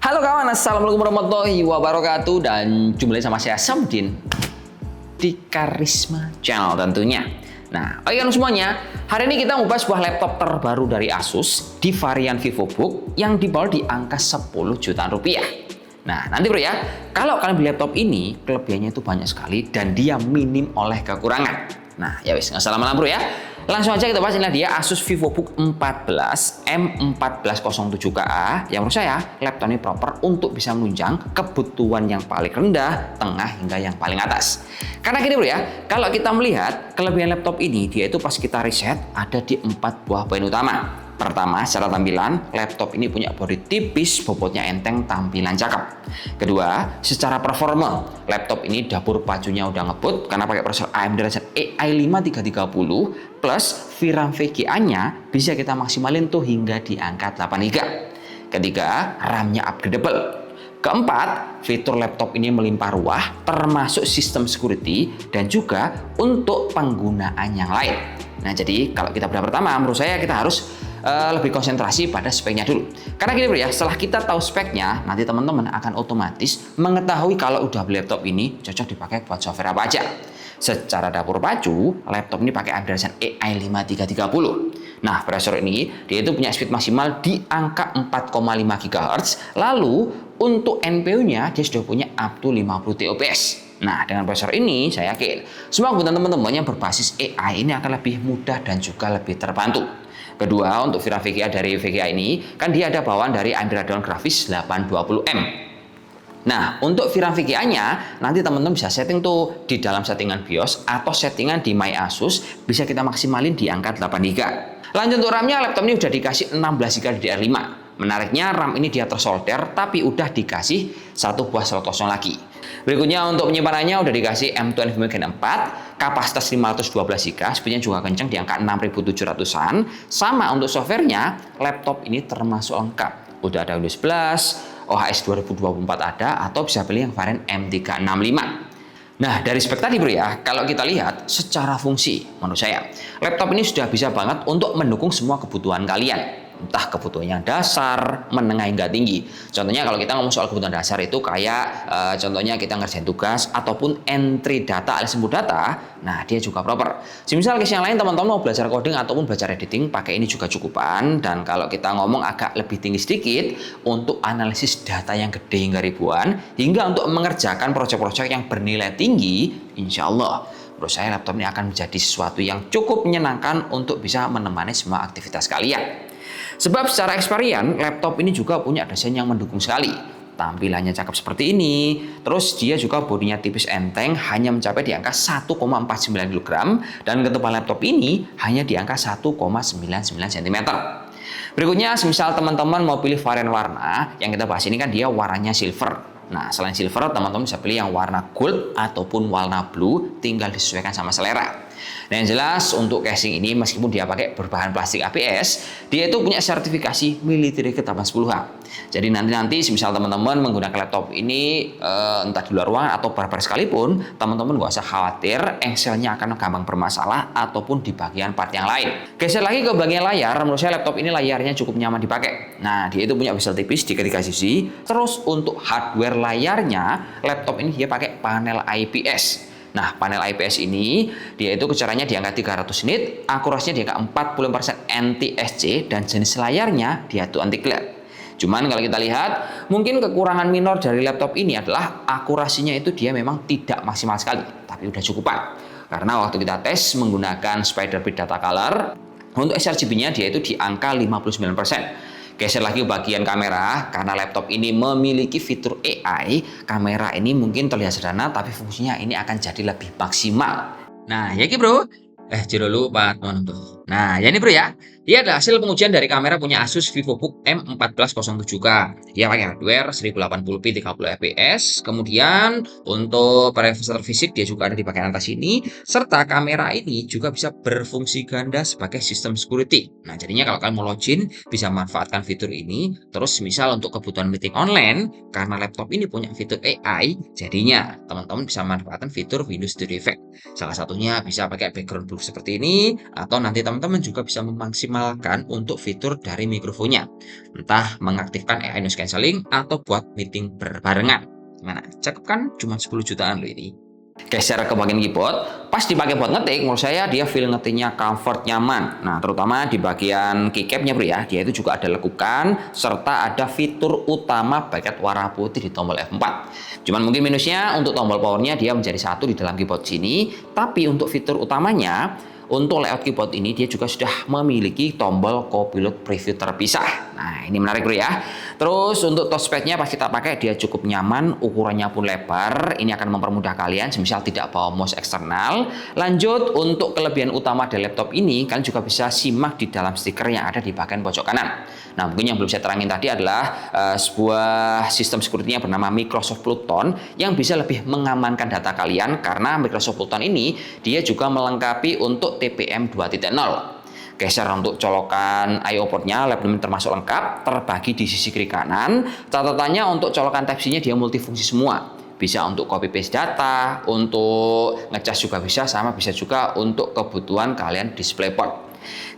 Halo kawan, assalamualaikum warahmatullahi wabarakatuh. Dan jumpa lagi sama saya Samdin di Karisma Channel tentunya. Nah, oke kan semuanya, hari ini kita membahas sebuah laptop terbaru dari Asus di varian VivoBook yang dibanderol di angka 10 jutaan rupiah. Nah, nanti bro ya, kalau kalian beli laptop ini, kelebihannya itu banyak sekali dan dia minim oleh kekurangan. Nah, ya wis, nggak salah malam bro ya. Langsung aja kita bahas, inilah dia Asus VivoBook 14 M1407KA yang menurut saya laptop ini proper untuk bisa menunjang kebutuhan yang paling rendah, tengah hingga yang paling atas. Karena gini bro ya, kalau kita melihat kelebihan laptop ini, dia itu pas kita riset ada di 4 buah poin utama. Pertama, secara tampilan, laptop ini punya bodi tipis, bobotnya enteng, tampilan cakep. Kedua, secara performa, laptop ini dapur pacunya udah ngebut karena pakai prosesor AMD Ryzen AI 5 3310 plus VRAM VGA-nya bisa kita maksimalin tuh hingga di angka 8 GB. Ketiga, RAM-nya upgradable. Keempat, fitur laptop ini melimpah ruah, termasuk sistem security dan juga untuk penggunaan yang lain. Nah, jadi kalau kita bedah pertama, menurut saya kita harus lebih konsentrasi pada speknya dulu. Karena gini bro ya, setelah kita tahu speknya, nanti teman-teman akan otomatis mengetahui kalau udah beli laptop ini cocok dipakai buat software apa aja. Secara dapur pacu, laptop ini pakai AMD Ryzen AI 5 3310. Nah, prosesor ini dia itu punya speed maksimal di angka 4,5 GHz. Lalu untuk NPU-nya dia sudah punya up to 50 TOPS. Nah, dengan prosesor ini saya yakin semua kebutuhan teman-teman yang berbasis AI ini akan lebih mudah dan juga lebih terbantu. Kedua, untuk VRAM VGA dari VGA ini kan dia ada bawaan dari AMD Radeon Graphics 820M. Nah, untuk VRAM VGA-nya nanti teman-teman bisa setting tuh di dalam settingan BIOS atau settingan di My Asus, bisa kita maksimalin di angka 8 GB. Lanjut untuk RAM-nya, laptop ini udah dikasih 16 GB DDR5. Menariknya RAM ini dia tersolder tapi udah dikasih satu buah slot kosong lagi. Berikutnya untuk penyimpanannya udah dikasih M.2 NVMe Gen 4, kapasitas 512 GB, speednya juga kenceng di angka 6700-an. Sama untuk softwarenya, laptop ini termasuk lengkap. Udah ada Windows 11, OHS 2024 ada, atau bisa pilih yang varian M365. Nah, dari spek tadi bro ya, kalau kita lihat secara fungsi, menurut saya, laptop ini sudah bisa banget untuk mendukung semua kebutuhan kalian. Entah kebutuhannya dasar, menengah hingga tinggi. Contohnya kalau kita ngomong soal kebutuhan dasar itu kayak contohnya kita ngerjain tugas ataupun entry data alias input data, nah dia juga proper. Semisal case yang lain teman-teman mau belajar coding ataupun belajar editing, pakai ini juga cukupan. Dan kalau kita ngomong agak lebih tinggi sedikit untuk analisis data yang gede hingga ribuan, hingga untuk mengerjakan proyek-proyek yang bernilai tinggi, insya Allah menurut saya laptop ini akan menjadi sesuatu yang cukup menyenangkan untuk bisa menemani semua aktivitas kalian. Sebab secara experience, laptop ini juga punya desain yang mendukung sekali. Tampilannya cakep seperti ini. Terus dia juga bodinya tipis enteng, hanya mencapai di angka 1,49 kg. Dan ketebalan laptop ini hanya di angka 1,99 cm. Berikutnya, semisal teman-teman mau pilih varian warna, yang kita bahas ini kan dia warnanya silver. Nah, selain silver, teman-teman bisa pilih yang warna gold ataupun warna blue, tinggal disesuaikan sama selera. Nah, yang jelas untuk casing ini meskipun dia pakai berbahan plastik ABS, dia itu punya sertifikasi military ke 810H. Jadi nanti semisal teman-teman menggunakan laptop ini entah di luar ruangan atau barbar sekalipun, teman-teman nggak usah khawatir engselnya akan gampang bermasalah ataupun di bagian part yang lain. Geser lagi ke bagian layar, menurut saya laptop ini layarnya cukup nyaman dipakai. Nah, dia itu punya bezel tipis di ketiga sisi. Terus untuk hardware layarnya, laptop ini dia pakai panel IPS. Nah, panel IPS ini dia itu kecerdasannya di angka 300 nit, akurasinya di angka 40% NTSC, dan jenis layarnya dia tuh anti glare. Cuman kalau kita lihat, mungkin kekurangan minor dari laptop ini adalah akurasinya itu dia memang tidak maksimal sekali, tapi udah cukupan. Karena waktu kita tes menggunakan Spider-Bit Data Color, untuk sRGB-nya dia itu di angka 59%. Geser lagi ke bagian kamera, karena laptop ini memiliki fitur AI, kamera ini mungkin terlihat sederhana, tapi fungsinya ini akan jadi lebih maksimal. Nah, ya ki bro. Jero lupa teman-teman. Nah, ya ini bro ya. Dia adalah hasil pengujian dari kamera punya Asus VivoBook M1407K. Dia pakai hardware 1080p 30 fps. Kemudian untuk parameter fisik dia juga ada di bagian atas ini. Serta kamera ini juga bisa berfungsi ganda sebagai sistem security. Nah, jadinya kalau kalian mau login bisa manfaatkan fitur ini. Terus misal untuk kebutuhan meeting online, karena laptop ini punya fitur AI, jadinya teman-teman bisa manfaatkan fitur Windows Studio Effect. Salah satunya bisa pakai background blur seperti ini, atau nanti teman teman-teman juga bisa memaksimalkan untuk fitur dari mikrofonnya. Entah mengaktifkan AI noise cancelling atau buat meeting berbarengan. Gimana? Cakep kan? Cuma 10 jutaan loh ini. Geser ke bagian keyboard, pas dipakai buat ngetik, menurut saya dia feel ngetiknya comfort, nyaman. Nah, terutama di bagian keycapnya bro ya, dia itu juga ada lekukan, serta ada fitur utama baket warna putih di tombol F4. Cuman mungkin minusnya untuk tombol powernya dia menjadi satu di dalam keyboard sini, tapi untuk fitur utamanya, untuk layout keyboard ini dia juga sudah memiliki tombol Copilot preview terpisah. Nah, ini menarik bro ya. Terus untuk touchpadnya pas kita pakai dia cukup nyaman, ukurannya pun lebar. Ini akan mempermudah kalian semisal tidak bawa mouse eksternal. Lanjut untuk kelebihan utama dari laptop ini, kalian juga bisa simak di dalam stiker yang ada di bagian pojok kanan. Nah, mungkin yang belum saya terangin tadi adalah sebuah sistem security yang bernama Microsoft Pluton yang bisa lebih mengamankan data kalian karena Microsoft Pluton ini dia juga melengkapi untuk TPM 2.0. Geser untuk colokan I/O portnya, laptop ini termasuk lengkap, terbagi di sisi kiri kanan. Catatannya untuk colokan Type-C-nya dia multifungsi semua. Bisa untuk copy paste data, untuk ngecas juga bisa, sama bisa juga untuk kebutuhan kalian DisplayPort.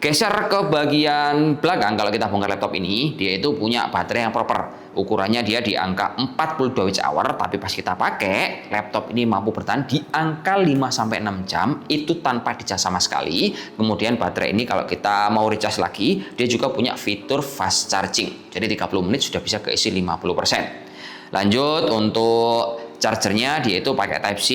Geser ke bagian belakang, kalau kita bongkar laptop ini, dia itu punya baterai yang proper. Ukurannya dia di angka 42 Wh, tapi pas kita pakai, laptop ini mampu bertahan di angka 5-6 jam, itu tanpa dicas sama sekali. Kemudian baterai ini kalau kita mau recas lagi, dia juga punya fitur fast charging. Jadi 30 menit sudah bisa keisi 50%. Lanjut untuk chargernya dia itu pakai Type-C,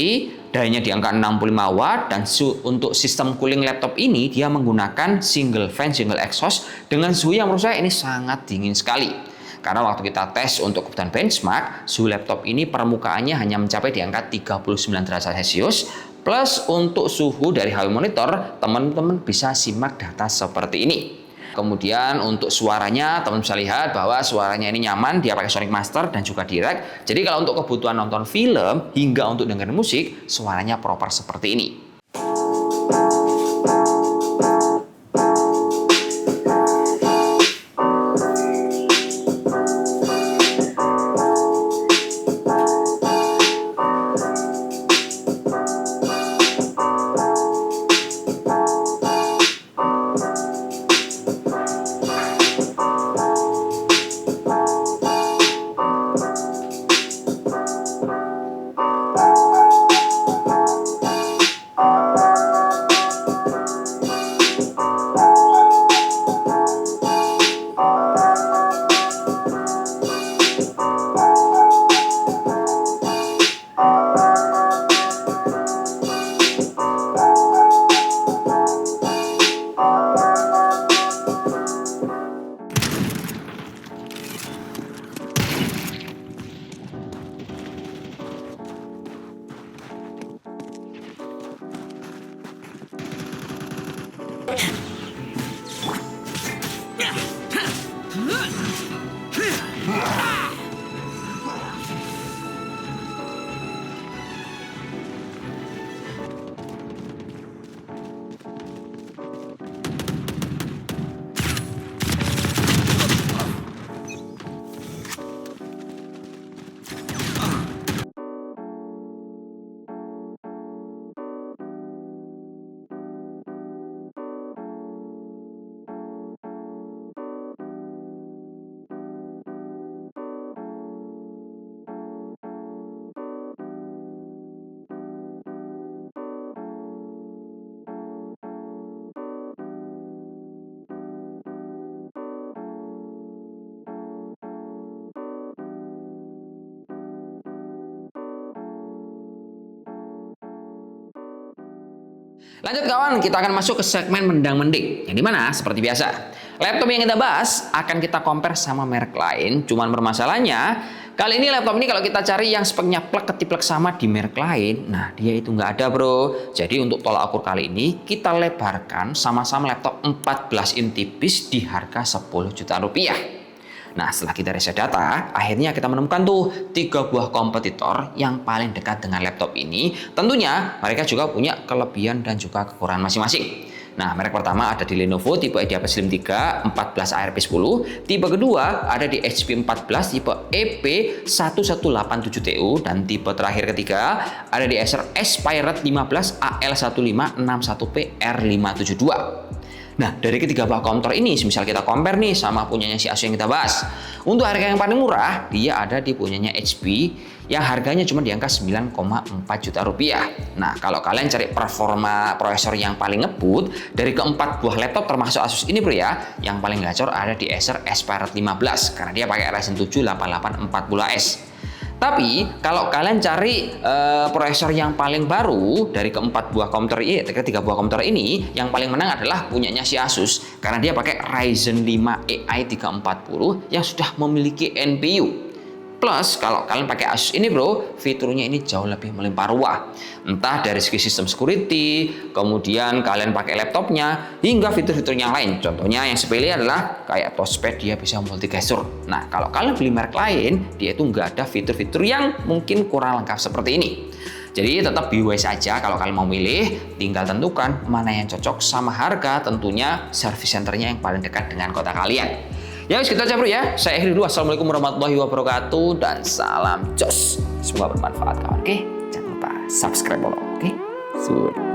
dayanya di angka 65 watt, dan untuk sistem cooling laptop ini dia menggunakan single fan single exhaust dengan suhu yang menurut saya ini sangat dingin sekali. Karena waktu kita tes untuk kebutuhan benchmark, suhu laptop ini permukaannya hanya mencapai di angka 39 derajat Celcius. Plus untuk suhu dari HW monitor, teman-teman bisa simak data seperti ini. Kemudian untuk suaranya, teman bisa lihat bahwa suaranya ini nyaman, dia pakai Sonic Master dan juga Direct. Jadi kalau untuk kebutuhan nonton film hingga untuk dengerin musik, suaranya proper seperti ini. Lanjut kawan, kita akan masuk ke segmen mendang-mending. Yang dimana, seperti biasa, laptop yang kita bahas akan kita compare sama merek lain. Cuman permasalahannya, kali ini laptop ini kalau kita cari yang speknya plek ketiplek sama di merek lain, nah dia itu nggak ada bro. Jadi untuk tolak ukur kali ini, kita lebarkan sama-sama laptop 14 in tipis di harga 10 juta rupiah. Nah, setelah kita riset data, akhirnya kita menemukan tuh 3 buah kompetitor yang paling dekat dengan laptop ini. Tentunya mereka juga punya kelebihan dan juga kekurangan masing-masing. Nah, merek pertama ada di Lenovo tipe IdeaPad Slim 3 14 ARP10, tipe kedua ada di HP 14 tipe EP1187TU, dan tipe terakhir ketiga ada di Acer Aspirate 15 AL1561P R572. Nah, dari ketiga buah komputer ini, misal kita compare nih sama punyanya si Asus yang kita bahas. Untuk harga yang paling murah, dia ada di punyanya HP yang harganya cuma di angka 9,4 juta rupiah. Nah, kalau kalian cari performa prosesor yang paling ngebut, dari keempat buah laptop termasuk Asus ini bro ya, yang paling gacor ada di Acer Aspire 15 karena dia pakai Ryzen 7 8840S. Tapi kalau kalian cari prosesor yang paling baru dari keempat buah komputer ini, ketiga buah komputer ini, yang paling menang adalah punyanya si Asus karena dia pakai Ryzen 5 AI 340 yang sudah memiliki NPU. Plus, kalau kalian pakai Asus ini bro, fiturnya ini jauh lebih melimpah ruah. Entah dari segi sistem security, kemudian kalian pakai laptopnya, hingga fitur-fitur yang lain. Contohnya yang sepele adalah kayak touchpad dia bisa multi gesture. Nah, kalau kalian beli merek lain, dia itu nggak ada fitur-fitur yang mungkin kurang lengkap seperti ini. Jadi tetap BYOS aja kalau kalian mau milih, tinggal tentukan mana yang cocok sama harga, tentunya service centernya yang paling dekat dengan kota kalian. Ya wis kita aja bro ya. Saya akhiri dulu. Assalamualaikum warahmatullahi wabarakatuh dan salam jos. Semoga bermanfaat kawan. Oke, jangan lupa subscribe dulu. Oke, sudah.